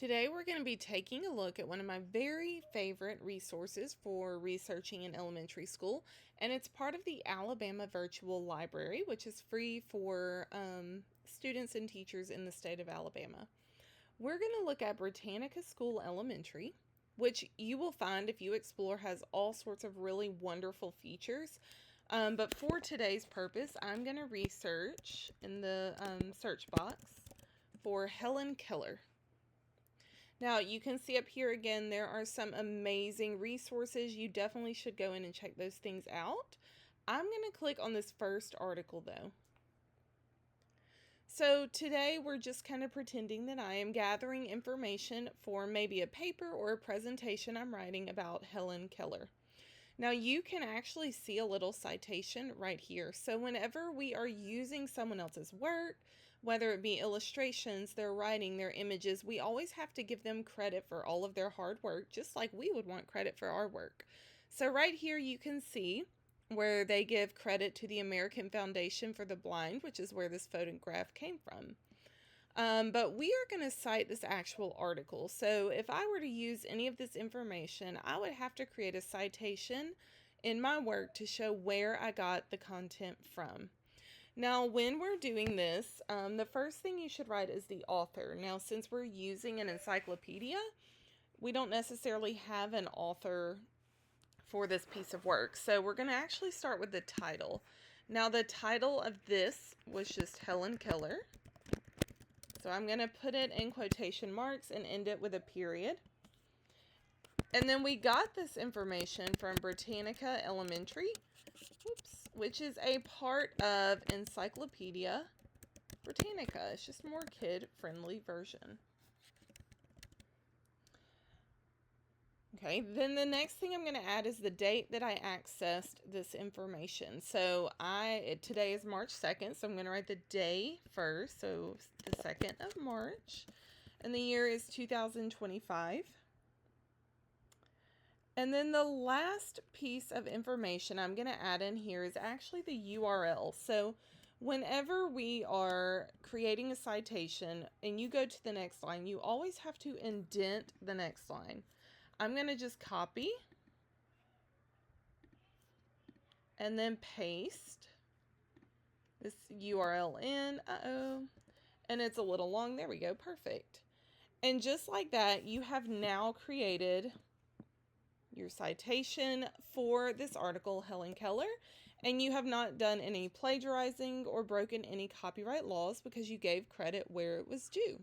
Today we're going to be taking a look at one of my very favorite resources for researching in elementary school, and it's part of the Alabama Virtual Library, which is free for students and teachers in the state of Alabama. We're going to look at Britannica School Elementary, which you will find if you explore has all sorts of really wonderful features. But for today's purpose, I'm going to research in the search box for Helen Keller. Now, you can see up here again, there are some amazing resources. You definitely should go in and check those things out. I'm going to click on this first article though. So today we're just kind of pretending that I am gathering information for maybe a paper or a presentation I'm writing about Helen Keller. Now you can actually see a little citation right here. So whenever we are using someone else's work, whether it be illustrations, their writing, their images, we always have to give them credit for all of their hard work, just like we would want credit for our work. So right here you can see where they give credit to the American Foundation for the Blind, which is where this photograph came from. But we are going to cite this actual article. So if I were to use any of this information, I would have to create a citation in my work to show where I got the content from. Now, when we're doing this, the first thing you should write is the author. Now, since we're using an encyclopedia, we don't necessarily have an author for this piece of work. So we're going to actually start with the title. Now, the title of this was just Helen Keller. So I'm going to put it in quotation marks and end it with a period. And then we got this information from Britannica Elementary, which is a part of Encyclopedia Britannica. It's just a more kid-friendly version. Okay, then the next thing I'm going to add is the date that I accessed this information. So today is March 2nd, so I'm going to write the day first, so the 2nd of March, and the year is 2025. And then the last piece of information I'm going to add in here is actually the URL. So whenever we are creating a citation and you go to the next line, you always have to indent the next line. I'm going to just copy and then paste this URL in. And it's a little long. There we go. Perfect. And just like that, you have now created your citation for this article, Helen Keller, and you have not done any plagiarizing or broken any copyright laws because you gave credit where it was due.